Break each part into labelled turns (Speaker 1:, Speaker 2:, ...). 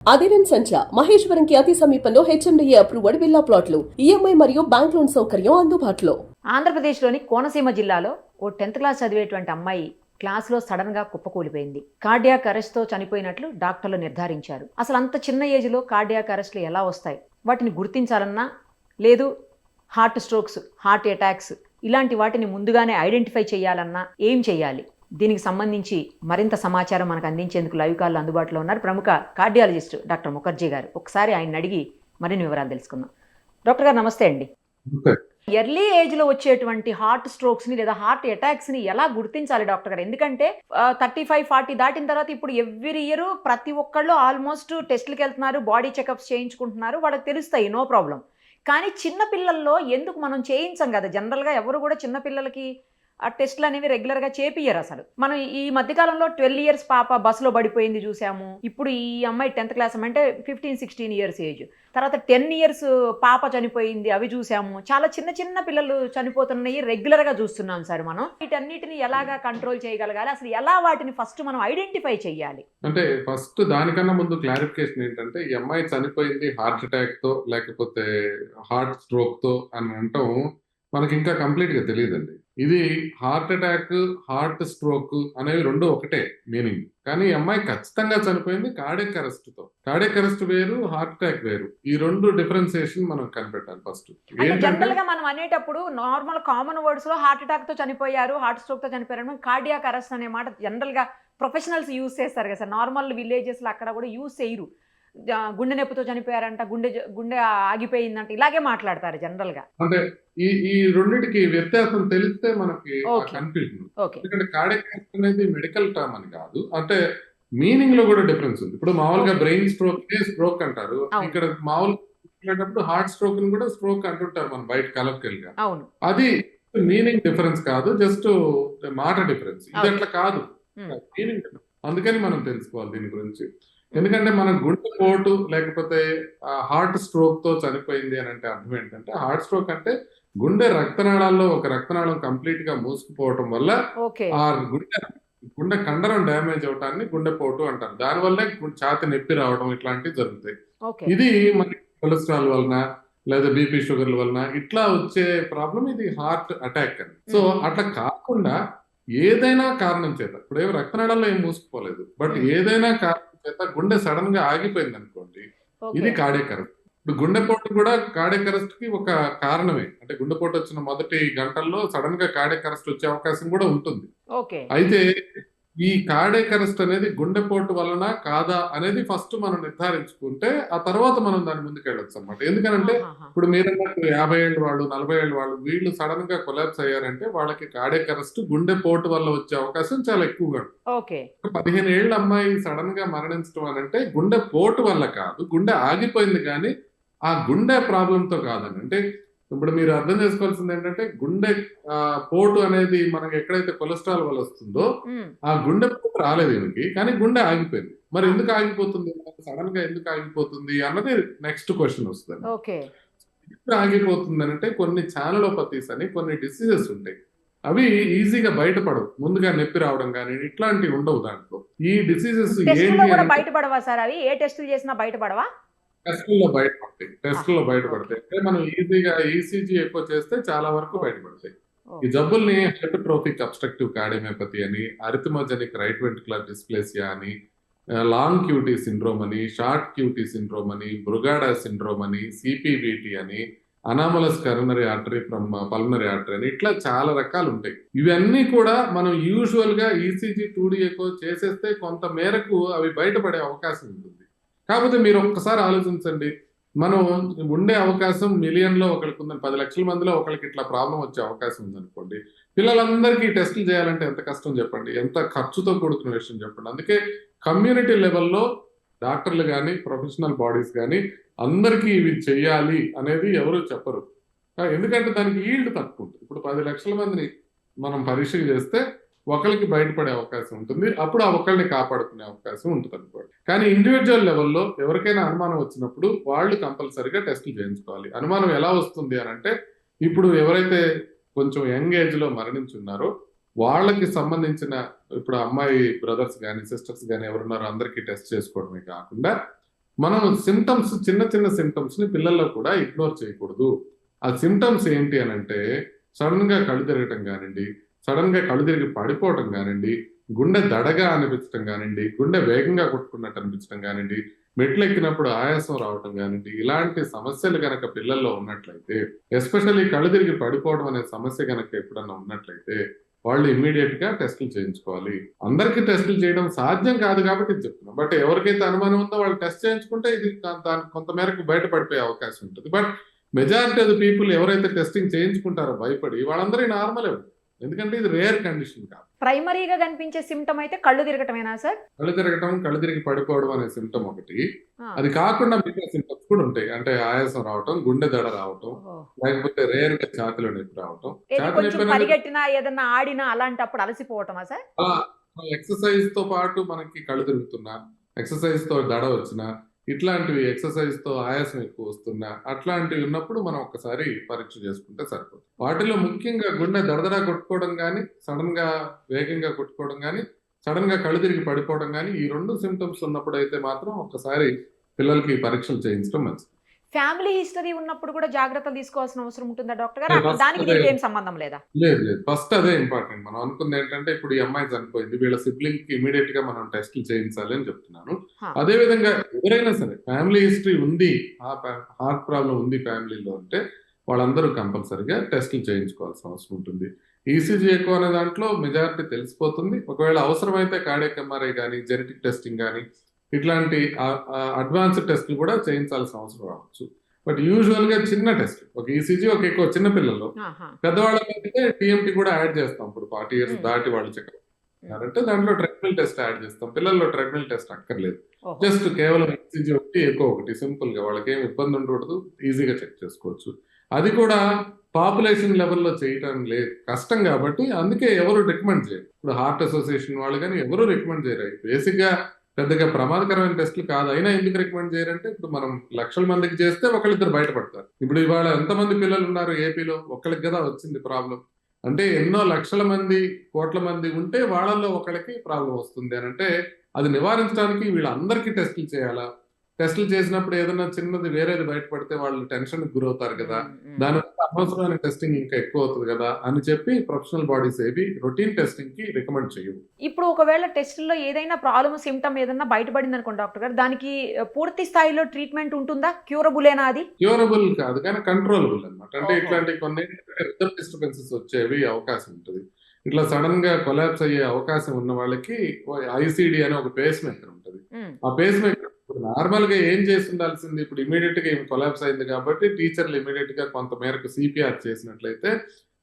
Speaker 1: అదిరన్ సంచ మహేశ్వరంకి అతి సమీపంలో HMDA approved villa ప్లాట్లు ఈఎంఐ మరియు బ్యాంక్ లోన్ సౌకర్యం అందుబాటులో.
Speaker 2: ఆంధ్రప్రదేశ్లోని కోనసీమ జిల్లాలో ఓ 10th క్లాస్ చదివేటువంటి అమ్మాయి క్లాస్లో సడన్గా కుప్పకూలిపోయింది. కార్డియాక్ అరెస్ట్తో చనిపోయినట్లు డాక్టర్లు నిర్ధారించారు. అసలు అంత చిన్న ఏజ్లో కార్డియాక్ అరెస్ట్లు ఎలా వస్తాయి? వాటిని గుర్తించాలన్నా, లేదు హార్ట్ స్ట్రోక్స్, హార్ట్ అటాక్స్ ఇలాంటి వాటిని ముందుగానే ఐడెంటిఫై చేయాలన్నా ఏం చేయాలి? దీనికి సంబంధించి మరింత సమాచారం మనకు అందించేందుకు లైవ్ కాల్లో అందుబాటులో ఉన్నారు ప్రముఖ కార్డియాలజిస్ట్ డాక్టర్ ముఖర్జీ గారు. ఒకసారి ఆయన అడిగి మరిన్ని వివరాలు తెలుసుకుందాం. డాక్టర్ గారు నమస్తే అండి. ఎర్లీ ఏజ్లో వచ్చేటువంటి హార్ట్ స్ట్రోక్స్ని లేదా హార్ట్ అటాక్స్ని ఎలా గుర్తించాలి డాక్టర్ గారు? ఎందుకంటే 35-40 దాటిన తర్వాత ఇప్పుడు ఎవ్రీ ఇయర్ ప్రతి ఒక్కళ్ళు ఆల్మోస్ట్ టెస్టులకు వెళ్తున్నారు, బాడీ చెకప్స్ చేయించుకుంటున్నారు, వాళ్ళకి తెలుస్తాయి, నో ప్రాబ్లం. కానీ చిన్న పిల్లల్లో ఎందుకు మనం చేయించం కదా? జనరల్గా ఎవరు కూడా చిన్న పిల్లలకి ఆ టెస్టులు అనేవి రెగ్యులర్గా చేపియ్యరు. అసలు మనం ఈ మధ్యకాలంలో 12 years పాప బస్సులో పడిపోయింది చూసాము. ఇప్పుడు ఈ అమ్మాయి 10th క్లాస్ అంటే 15-16 years ఏజ్. తర్వాత 10 years పాప చనిపోయింది, అవి చూసాము. చాలా చిన్న చిన్న పిల్లలు చనిపోతున్నాయి, రెగ్యులర్గా చూస్తున్నాం సార్. మనం వీటన్నిటిని ఎలాగా కంట్రోల్ చేయగలగాలి? అసలు ఎలా వాటిని ఫస్ట్ మనం ఐడెంటిఫై చేయాలి?
Speaker 3: అంటే ఫస్ట్ దానికన్నా ముందు క్లారిఫికేషన్ ఏంటంటే, ఈ అమ్మాయి చనిపోయింది హార్ట్ అటాక్ తో లేకపోతే హార్ట్ స్ట్రోక్ తో అని అంటాం మనకి ఇంకా కంప్లీట్ గా తెలియదండి. ఇది హార్ట్ అటాక్, హార్ట్ స్ట్రోక్ అనేవి రెండు ఒకటే మీనింగ్. కానీ ఈ అమ్మాయి ఖచ్చితంగా చనిపోయింది కార్డియాక్ అరెస్ట్ తో. కార్డియాక్ అరెస్ట్ వేరు, హార్ట్ అటాక్ వేరు. ఈ రెండు డిఫరెన్సియేషన్ మనం కనిపెట్టాలి ఫస్ట్.
Speaker 2: జనరల్ గా మనం అనేటప్పుడు నార్మల్ కామన్ వర్డ్స్ లో హార్ట్ అటాక్ తో చనిపోయారు, హార్ట్ స్ట్రోక్ తో చనిపోయారు, కార్డియాక్ అరెస్ట్ అనే మాట జనరల్ గా ప్రొఫెషనల్స్ యూజ్ చేస్తారు కదా సార్. నార్మల్ విలేజెస్ లో అక్కడ కూడా యూజ్ చేయరు. గుండె నొప్పితో చనిపోయారంట, గుండె ఆగిపోయిందంట, ఇలాగే మాట్లాడతారు జనరల్ గా.
Speaker 3: అంటే ఈ రెండింటికి వ్యత్యాసం తెలిస్తే మనకి కన్ఫ్యూజన్. ఎందుకంటే కార్డియాక్ అరెస్ట్ అనేది మెడికల్ టర్మ్ అని కాదు, అంటే మీనింగ్ లో కూడా డిఫరెన్స్ ఉంది. ఇప్పుడు మామూలుగా బ్రెయిన్ స్ట్రోక్ అంటారు, ఇక్కడ మామూలుగా హార్ట్ స్ట్రోక్ ని కూడా స్ట్రోక్ అంటుంటారు మనం బయట కలెక్టివ్గా. అది మీనింగ్ డిఫరెన్స్ కాదు, జస్ట్ మాట డిఫరెన్స్. ఇది అట్లా కాదు, మీనింగ్. అందుకని మనం తెలుసుకోవాలి దీని గురించి. ఎందుకంటే మన గుండెపోటు లేకపోతే హార్ట్ స్ట్రోక్ తో చనిపోయింది అని అంటే అర్థం ఏంటంటే, హార్ట్ స్ట్రోక్ అంటే గుండె రక్తనాళాల్లో ఒక రక్తనాళం కంప్లీట్ గా మూసుకుపోవటం వల్ల ఆ గుండె కండరం డ్యామేజ్ అవటాన్ని గుండెపోటు అంటారు. దానివల్లే ఛాతి నొప్పి రావడం ఇట్లాంటివి జరుగుతాయి. ఇది మనకి కొలెస్ట్రాల్ వలన లేదా బీపీ షుగర్ల వలన ఇట్లా వచ్చే ప్రాబ్లం ఇది హార్ట్ అటాక్ అని. సో అట్లా కాకుండా ఏదైనా కారణం చేత, ఇప్పుడు ఏమో రక్తనాళాల్లో ఏం మూసుకుపోలేదు, బట్ ఏదైనా కారణం చేత గుండె సడన్ గా ఆగిపోయింది అనుకోండి, ఇది కార్డియాక్ అరెస్ట్. ఇప్పుడు గుండెపోటు కూడా కార్డియాక్ అరెస్ట్ కి ఒక కారణమే. అంటే గుండెపోటు వచ్చిన మొదటి గంటల్లో సడన్ గా కార్డియాక్ అరెస్ట్ వచ్చే అవకాశం కూడా ఉంటుంది. అయితే ఈ కార్డియాక్ అరెస్ట్ అనేది గుండెపోటు వలన కాదా అనేది ఫస్ట్ మనం నిర్ధారించుకుంటే ఆ తర్వాత మనం దాని ముందుకు వెళ్ళొచ్చు అన్నమాట. ఎందుకంటే ఇప్పుడు మీరు 50 ఏళ్ళ వాళ్ళు, 40 ఏళ్ళ వాళ్ళు, వీళ్ళు సడన్ గా కొలాప్స్ అయ్యారంటే వాళ్ళకి కార్డియాక్ అరెస్ట్ గుండెపోటు వల్ల వచ్చే అవకాశం చాలా ఎక్కువగా. 15 ఏళ్ళ అమ్మాయి సడన్ గా మరణించడం అని అంటే గుండెపోటు వల్ల కాదు, గుండె ఆగిపోయింది, కానీ ఆ గుండె ప్రాబ్లంతో కాదని. అంటే ఇప్పుడు మీరు అర్థం చేసుకోవాల్సింది ఏంటంటే, గుండె పోటు అనేది మనకి ఎక్కడైతే కొలెస్ట్రాల్ వల్ల వస్తుందో ఆ గుండె పోటు రాలేదు ఈమెకి, కానీ గుండె ఆగిపోయింది. మరి ఎందుకు ఆగిపోతుంది, సడన్ గా ఎందుకు ఆగిపోతుంది అన్నది నెక్స్ట్ క్వశ్చన్ వస్తుంది. ఎందుకు ఆగిపోతుంది అంటే కొన్ని ఛానలోపతీస్ అని కొన్ని డిసీజెస్ ఉంటాయి, అవి ఈజీగా బయటపడవు. ముందుగా నొప్పి రావడం కానీ ఇట్లాంటివి ఉండవు దాంట్లో. ఈ డిసీజెస్
Speaker 2: బయటపడవా సార్? అవి ఏ టెస్టులు చేసినా బయటపడవా?
Speaker 3: టెస్టుల్లో బయటపడతాయి. అంటే మనం ఈజీగా ఈసీజీ ఎక్కువ చేస్తే చాలా వరకు బయటపడతాయి. ఈ జబ్బుల్ని హైపర్ట్రోఫిక్ అబ్స్ట్రక్టివ్ కార్డియోమైపతి అని, అరిథమోజెనిక్ రైట్ వెంట్రికులర్ డిస్ప్లేసియా అని, లాంగ్ క్యూటీ సిండ్రోమ్ అని, షార్ట్ క్యూటీ సిండ్రోమ్ అని, బ్రుగాడా సిండ్రోమ్ అని, సిపివిటి అని, anomalous coronary artery from pulmonary artery అని, ఇట్లా చాలా రకాలు ఉంటాయి. ఇవన్నీ కూడా మనం యూజువల్ గా ఈసీజీ 2D ఎక్కువ చేసేస్తే కొంత మేరకు అవి బయటపడే అవకాశం ఉంటుంది. కాకపోతే మీరు ఒక్కసారి ఆలోచించండి, మనం ఉండే అవకాశం మిలియన్లో ఒకరికి ఉందని, 10 లక్షల మందిలో ఒకరికి ఇట్లా ప్రాబ్లం వచ్చే అవకాశం ఉందనుకోండి. పిల్లలందరికీ టెస్టులు చేయాలంటే ఎంత కష్టం చెప్పండి, ఎంత ఖర్చుతో కూడుకున్న విషయం చెప్పండి. అందుకే కమ్యూనిటీ లెవెల్లో డాక్టర్లు కానీ ప్రొఫెషనల్ బాడీస్ కానీ అందరికీ ఇవి చెయ్యాలి అనేది ఎవరు చెప్పరు. ఎందుకంటే దానికి ఈల్డ్ తక్కువ ఉంటుంది. ఇప్పుడు 10 లక్షల మందిని మనం పరీక్ష చేస్తే ఒకరికి బయటపడే అవకాశం ఉంటుంది, అప్పుడు ఆ ఒకరిని కాపాడుకునే అవకాశం ఉంటుంది అనుకోండి. కానీ ఇండివిజువల్ లెవెల్లో ఎవరికైనా అనుమానం వచ్చినప్పుడు వాళ్ళు కంపల్సరీగా టెస్టులు చేయించుకోవాలి. అనుమానం ఎలా వస్తుంది అని అంటే, ఇప్పుడు ఎవరైతే కొంచెం యంగ్ ఏజ్ లో మరణించున్నారో వాళ్ళకి సంబంధించిన, ఇప్పుడు అమ్మాయి బ్రదర్స్ కానీ సిస్టర్స్ కానీ ఎవరున్నారో అందరికీ టెస్ట్ చేసుకోవడమే కాకుండా మనం సిమ్టమ్స్ చిన్న చిన్న సిమ్టమ్స్ ని పిల్లల్లో కూడా ఇగ్నోర్ చేయకూడదు. ఆ సిమ్టమ్స్ ఏంటి అని అంటే సడన్ గా కళ్ళు తిరగటం కానివ్వండి, సడన్ గా కళ్ళు తిరిగి పడిపోవటం కానివ్వండి, గుండె దడగా అనిపించడం కానివ్వండి, గుండె వేగంగా కొట్టుకున్నట్టు అనిపించడం కానివ్వండి, మెట్లు ఎక్కినప్పుడు ఆయాసం రావటం కానివ్వండి, ఇలాంటి సమస్యలు గనక పిల్లల్లో ఉన్నట్లయితే, ఎస్పెషల్లీ కళ్ళు తిరిగి పడిపోవడం అనే సమస్య గనక ఎప్పుడన్నా ఉన్నట్లయితే వాళ్ళు ఇమ్మీడియట్ గా టెస్టులు చేయించుకోవాలి. అందరికీ టెస్టులు చేయడం సాధ్యం కాదు కాబట్టి ఇది చెప్తున్నాం. బట్ ఎవరికైతే అనుమానం ఉందో వాళ్ళు టెస్ట్ చేయించుకుంటే ఇది కొంత మేరకు బయటపడిపోయే అవకాశం ఉంటుంది. But majority of the people ఎవరైతే టెస్టింగ్ చేయించుకుంటారో భయపడి వాళ్ళందరూ నార్మలే ఉంటుంది. ఎందుకంటే ఇది రేర్ కండిషన్ కాదు.
Speaker 2: ప్రైమరీగా కనిపించే సిమ్టమ్ అయితే కళ్ళు తిరగటమేనా సార్?
Speaker 3: కళ్ళు తిరగటం, కళ్ళు తిరిగి పడిపోవడం అనే సిమ్టమ్ ఒకటి. అది కాకుండా మిగతా సిమ్టమ్స్ కూడా ఉంటాయి. అంటే ఆయాసం రావటం, గుండె దడ రావటం, లేకపోతే రేర్ గా ఛాతీలో నొప్పి రావటం. ఛాతీ నొప్పి
Speaker 2: పరిగెట్టినా ఏదన్నా ఆడినా అలాంటప్పుడు అలసిపోవటమా సార్?
Speaker 3: ఎక్సర్సైజ్ తో పాటు మనకి కళ్ళు తిరుగుతున్నా, ఎక్సర్సైజ్ తో దడ వచ్చినా, ఇట్లాంటివి ఎక్సర్సైజ్ తో ఆయాసం ఎక్కువ వస్తున్నా, అట్లాంటివి ఉన్నప్పుడు మనం ఒక్కసారి పరీక్ష చేసుకుంటే సరిపోతుంది. వాటిలో ముఖ్యంగా గుండె దడదడా కొట్టుకోవడం కానీ, సడన్ గా వేగంగా కొట్టుకోవడం కానీ, సడన్ గా కళ్ళు తిరిగి పడిపోవడం కానీ, ఈ 2 సిమ్టమ్స్ ఉన్నప్పుడు అయితే మాత్రం ఒక్కసారి పిల్లలకి పరీక్షలు చేయించడం మంచిది.
Speaker 2: ఫ్యామిలీ హిస్టరీ ఉన్నప్పుడు కూడా జాగ్రత్తలు తీసుకోవాల్సిన అవసరం ఉంటుందా డాక్టర్ గారు? దానికి దీనికి ఏం సంబంధం లేదా?
Speaker 3: లేదు. ఫస్ట్ అదే ఇంపార్టెంట్. మనం అనుకుంది ఏంటంటే ఇప్పుడు ఈ అమ్మాయి చనిపోయింది, వీళ్ళ సిబ్లింగ్ కి ఇమీడియట్ గా మనం టెస్టులు చేయించాలి అని చెప్తున్నాను. అదే విధంగా ఎవరైనా సరే ఫ్యామిలీ హిస్టరీ ఉంది, హార్ట్ ప్రాబ్లం ఉంది ఫ్యామిలీలో అంటే వాళ్ళందరూ కంపల్సరిగా టెస్టులు చేయించుకోవాల్సిన అవసరం ఉంటుంది. ఈసీజీ ఎక్కువ అనే దాంట్లో మెజారిటీ తెలిసిపోతుంది. ఒకవేళ అవసరమైతే కార్డియాక్ ఎంఆర్ఐ కానీ, జెనెటిక్ టెస్టింగ్ కానీ, ఇట్లాంటి అడ్వాన్స్డ్ టెస్టులు కూడా చేయించాల్సిన అవసరం రావచ్చు. బట్ యూజువల్ గా చిన్న టెస్ట్, ఒక ఈసీజీ, ఒక ఎక్కువ చిన్న పిల్లలు, పెద్దవాళ్ళకైతే టీఎంటీ కూడా యాడ్ చేస్తాం. ఇప్పుడు 40 years దాటి వాళ్ళు చెకప్ అంటే దాంట్లో ట్రెడ్మిల్ టెస్ట్ యాడ్ చేస్తాం. పిల్లల్లో ట్రెడ్మిల్ టెస్ట్ అక్కర్లేదు. జస్ట్ కేవలం ఈసీజీ ఒకటి, ఎక్కువ ఒకటి, సింపుల్ గా వాళ్ళకి ఏమి ఇబ్బంది ఉండకూడదు, ఈజీగా చెక్ చేసుకోవచ్చు. అది కూడా పాపులేషన్ లెవెల్లో చేయటం లేదు, కష్టం కాబట్టి అందుకే ఎవరు రికమెండ్ చేయరు. ఇప్పుడు హార్ట్ అసోసియేషన్ వాళ్ళు కానీ ఎవరు రికమెండ్ చేయరు. బేసిక్ గా పెద్దగా ప్రమాదకరమైన టెస్టులు కాదు. అయినా ఎందుకు రికమెండ్ చేయరంటే ఇప్పుడు మనం లక్షల మందికి చేస్తే ఒకళ్ళిద్దరు బయటపడతారు. ఇప్పుడు ఇవాళ ఎంతమంది పిల్లలు ఉన్నారు ఏపీలో, ఒక్కళ్ళకి కదా వచ్చింది ప్రాబ్లం. అంటే ఎన్నో లక్షల మంది, కోట్ల మంది ఉంటే వాళ్ళల్లో ఒకళ్ళకి ప్రాబ్లం వస్తుంది అని అంటే అది నివారించడానికి వీళ్ళందరికీ టెస్టులు చేయాలా? టెస్టులు చేసినప్పుడు ఏదైనా చిన్నది వేరేది బయటపడితే వాళ్ళు టెన్షన్ గురవుతారు కదా, దానివల్ల అనవసరమైన టెస్టింగ్ ఇంకా ఎక్కువ అవుతుంది కదా అని చెప్పి ప్రొఫెషనల్ బాడీస్ ఏవి రొటీన్ టెస్టింగ్ కి రికమెండ్ చేయవు.
Speaker 2: ఇప్పుడు ఒకవేళ టెస్టుల్లో ఏదైనా ప్రాబ్లమ్, సిమ్టమ్ ఏదైనా బయటపడింది అనుకోండి డాక్టర్ గారు, దానికి పూర్తి స్థాయిలో ట్రీట్మెంట్ ఉంటుందా? క్యూరబులేనా? అది క్యూరబుల్
Speaker 3: కాదు కానీ కంట్రోలబుల్ అన్నమాట. అంటే ఇట్లాంటి కొన్ని రిథమ్ డిస్టర్బెన్సెస్ వచ్చేవి అవకాశం ఉంటుంది. ఇట్లా సడన్ గా కొలాప్స్ అయ్యే అవకాశం ఉన్న వాళ్ళకి ఐసిడి అనే ఒక పేస్ మేకర్ ఉంటుంది. ఆ పేస్ మేకర్ నార్మల్ గా ఏం చేసి ఉండాల్సింది, ఇప్పుడు ఇమీడియట్ గా కొలాప్స్ అయింది కాబట్టి టీచర్లు ఇమీడియట్ గా కొంత మేరకు సిపిఆర్ చేసినట్లయితే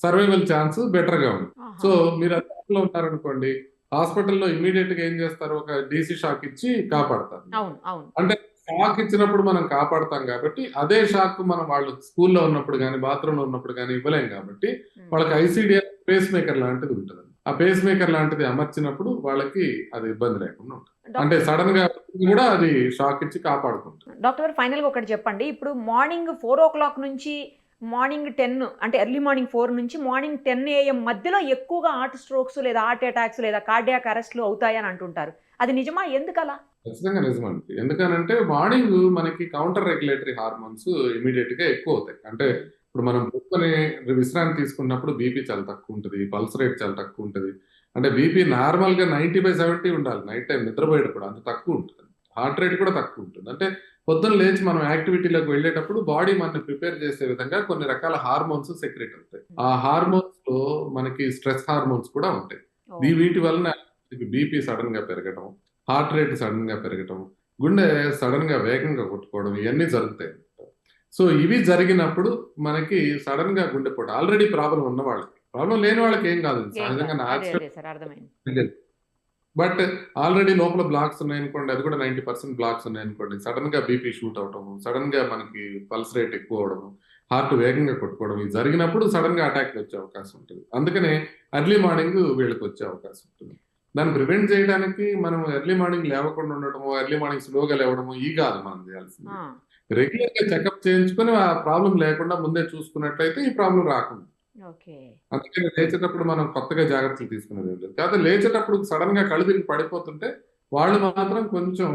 Speaker 3: సర్వైవల్ ఛాన్స్ బెటర్ గా ఉంది. సో మీరు అందులో ఉన్నారనుకోండి, హాస్పిటల్లో ఇమీడియట్ గా ఏం చేస్తారు, ఒక డీసీ షాక్ ఇచ్చి కాపాడతారు. అంటే షాక్ ఇచ్చినప్పుడు మనం కాపాడతాం కాబట్టి అదే షాక్ మనం వాళ్ళు స్కూల్లో ఉన్నప్పుడు కానీ, బాత్రూమ్ లో ఉన్నప్పుడు కానీ ఇవ్వలేం కాబట్టి వాళ్ళకి ఐసిడి పేస్ మేకర్ లాంటిది ఉంటుంది. ఆ పేస్ మేకర్ లాంటిది అమర్చినప్పుడు వాళ్ళకి అది ఇబ్బంది లేకుండా ఉంటుంది. అంటే సడన్ గా కూడా అది షాక్ ఇచ్చి కాపాడుకుంటుంది.
Speaker 2: డాక్టర్ గారు ఫైనల్ గా ఒకటి చెప్పండి. ఇప్పుడు మార్నింగ్ 4 o'clock నుంచి మార్నింగ్ 10, అంటే ఎర్లీ మార్నింగ్ 4 నుంచి మార్నింగ్ 10 AM మధ్యలో ఎక్కువగా హార్ట్ స్ట్రోక్స్ లేదా హార్ట్ అటాక్స్ లేదా కార్డియాక్ అరెస్ట్లు అవుతాయని అంటుంటారు. అది నిజమా? ఎందుకలా?
Speaker 3: ఖచ్చితంగా నిజమండి. ఎందుకనంటే మార్నింగ్ మనకి కౌంటర్ రెగ్యులేటరీ హార్మోన్స్ ఇమీడియట్ గా ఎక్కువ అవుతాయి. అంటే ఇప్పుడు మనం పొద్దునే విశ్రాంతి తీసుకున్నప్పుడు బీపీ చాలా తక్కువ ఉంటుంది, పల్స్ రేట్ చాలా తక్కువ ఉంటుంది. అంటే బీపీ నార్మల్ గా 90/70 ఉండాలి. నైట్ టైం నిద్రపోయేటప్పుడు అంత తక్కువ ఉంటుంది. హార్ట్ రేట్ కూడా తక్కువ ఉంటుంది. అంటే పొద్దున్న లేచి మనం యాక్టివిటీలోకి వెళ్ళేటప్పుడు బాడీ మనని ప్రిపేర్ చేసే విధంగా కొన్ని రకాల హార్మోన్స్ సెక్రెట్ అవుతాయి. ఆ హార్మోన్స్ లో మనకి స్ట్రెస్ హార్మోన్స్ కూడా ఉంటాయి. వీటి వలన బీపీ సడన్ గా పెరగడం, హార్ట్ రేట్ సడన్ గా పెరగడం, గుండె సడన్ గా వేగంగా కొట్టుకోవడం, ఇవన్నీ జరుగుతాయి. సో ఇవి జరిగినప్పుడు మనకి సడన్ గా గుండెపోటు, ఆల్రెడీ ప్రాబ్లం ఉన్న వాళ్ళకి, ప్రాబ్లం లేని వాళ్ళకి ఏం కాదు, సహజంగా బట్ ఆల్రెడీ లోపల బ్లాక్స్ ఉన్నాయనుకోండి, అది కూడా 90% బ్లాక్స్ ఉన్నాయనుకోండి, సడన్ గా బీపీ షూట్ అవటము, సడన్ గా మనకి పల్స్ రేట్ ఎక్కువ అవడము, హార్ట్ వేగంగా కొట్టుకోవడం, ఇది జరిగినప్పుడు సడన్ గా అటాక్ వచ్చే అవకాశం ఉంటుంది. అందుకనే ఎర్లీ మార్నింగ్ వీళ్ళకి వచ్చే అవకాశం ఉంటుంది. దాన్ని ప్రివెంట్ చేయడానికి మనం ఎర్లీ మార్నింగ్ లేవకుండా ఉండటము, ఎర్లీ మార్నింగ్ స్లోగా లేవడము ఈ కాదు మనం చేయాల్సింది. రెగ్యులర్ గా చెకప్ చేయించుకొని ఆ ప్రాబ్లం లేకుండా ముందే చూసుకున్నట్లయితే ఈ ప్రాబ్లం రాకుండా. అందుకని లేచేటప్పుడు మనం కొత్తగా జాగ్రత్తలు తీసుకునేది లేదు. కాదు లేచేటప్పుడు సడన్ గా కళ్ళు తిరిగి పడిపోతుంటే వాళ్ళు మాత్రం కొంచెం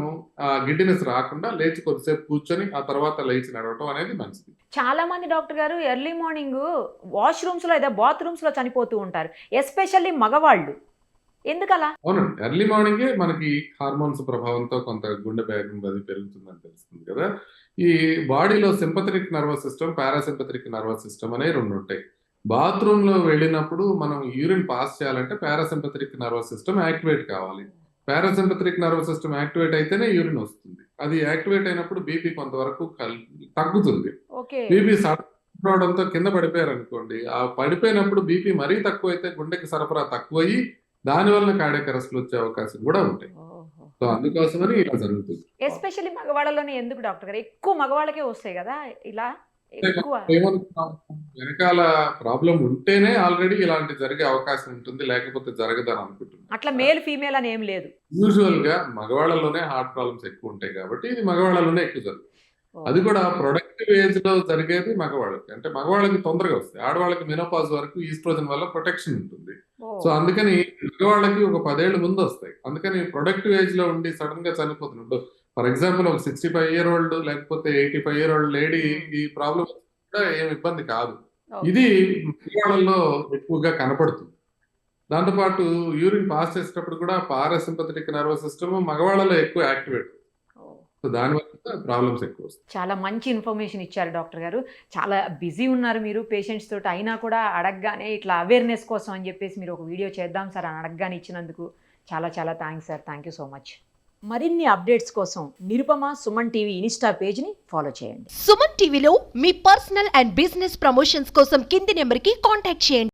Speaker 3: గిడ్డినెస్ రాకుండా లేచి కొద్దిసేపు కూర్చొని ఆ తర్వాత లేచి నడవటం అనేది మంచిది.
Speaker 2: చాలా మంది డాక్టర్ గారు ఎర్లీ మార్నింగ్ వాష్రూమ్స్లో లేదా బాత్రూమ్స్లో చనిపోతూ ఉంటారు, ఎస్పెషల్లీ మగవాళ్ళు. ఎందుకలా?
Speaker 3: అవునండి. ఎర్లీ మార్నింగే మనకి హార్మోన్స్ ప్రభావంతో కొంత గుండె వేగం అది పెరుగుతుందని తెలుస్తుంది కదా! ఈ బాడీలో sympathetic nervous system, parasympathetic nervous system అనేవి 2 ఉంటాయి. బాత్రూమ్‌లో వెళ్ళినప్పుడు మనం యూరిన్ పాస్ చేయాలంటే పారాసింపథెటిక్ నర్వస్ సిస్టమ్ యాక్టివేట్ కావాలి. పారాసింపథెటిక్ నర్వస్ సిస్టమ్ యాక్టివేట్ అయితేనే యూరిన్ వస్తుంది. అది యాక్టివేట్ అయినప్పుడు బీపీ కొంతవరకు తగ్గుతుంది.
Speaker 2: ఓకే.
Speaker 3: బీపీ సడన్ రావడంతో కింద పడిపోయారనుకోండి, ఆ పడిపోయినప్పుడు బీపీ మరీ తక్కువైతే గుండెకి సరఫరా తక్కువయ్యి దానివల్ల కార్డియాక్ అరెస్ట్‌లు వచ్చే అవకాశం కూడా ఉంటాయి. సో, అందుకోసమని ఇలా జరుగుతుంది.
Speaker 2: ఎస్పెషల్లీ మగవాళ్ళలోనే ఎందుకు డాక్టర్ గారు? ఎక్కువ మగవాళ్ళకే వస్తాయి కదా ఇలా ఎక్కువ.
Speaker 3: ఏమనుకున్నాం, వెనకాల ప్రాబ్లమ్ ఉంటేనే ఆల్రెడీ ఇలాంటి జరిగే అవకాశం ఉంటుంది. లేకపోతే జరగదని అనుకుంటున్నాం.
Speaker 2: అట్లా మేల్ ఫీమేల్ అని ఏం లేదు.
Speaker 3: యూజువల్‌గా మగవాళ్ళలోనే హార్ట్ ప్రాబ్లమ్స్ ఎక్కువ ఉంటాయి కాబట్టి ఇది మగవాళ్ళలోనే ఎక్కువ జరుగుతుంది. అది కూడా ప్రొడక్టివ్ ఏజ్‌లో జరిగేది మగవాళ్ళకి. అంటే మగవాళ్ళకి తొందరగా వస్తాయి. ఆడవాళ్ళకి మెనోపాజ్ వరకు ఈస్ట్రోజన్ వల్ల ప్రొటెక్షన్ ఉంటుంది. సో, అందుకని మగవాళ్ళకి ఒక 10 ఏళ్ల ముందు వస్తాయి. అందుకని ప్రొడక్టివ్ ఏజ్‌లో ఉండి సడెన్‌గా చనిపోతున్నప్పుడు ఫర్ ఎగ్జాంపుల్ ఒక 65 ఇయర్ ఓల్డ్ లేకపోతే 85 ఇయర్ ఓల్డ్ లేడీ ఈ ప్రాబ్లమ్ కూడా ఏమి ఇబ్బంది కాదు. ఇది మగవాళ్ళలో ఎక్కువగా కనపడుతుంది. దాంతో పాటు యూరిన్ పాస్ చేసేటప్పుడు కూడా పారాసింపథెటిక్ నర్వస్ సిస్టమ్ మగవాళ్ళలో ఎక్కువ యాక్టివేట్. సో, దానివల్ల ప్రాబ్లమ్స్ ఎక్కువ వస్తాయి.
Speaker 2: చాలా మంచి ఇన్ఫర్మేషన్ ఇచ్చారు డాక్టర్ గారు. చాలా బిజీ ఉన్నారు మీరు పేషెంట్స్ తోటి, అయినా కూడా అడగగానే ఇట్లా అవేర్నెస్ కోసం అని చెప్పేసి మీరు ఒక వీడియో చేద్దాం సార్ అని అడగగానే ఇచ్చినందుకు చాలా చాలా thanks sir. Thank you so much. మరిన్ని అప్డేట్స్ కోసం నిరుపమ సుమన్ టీవీ ఇన్స్టా పేజ్ని ఫాలో చేయండి.
Speaker 4: సుమన్ టీవీలో మీ పర్సనల్ అండ్ బిజినెస్ ప్రమోషన్స్ కోసం కింది నెంబర్కి కాంటాక్ట్ చేయండి.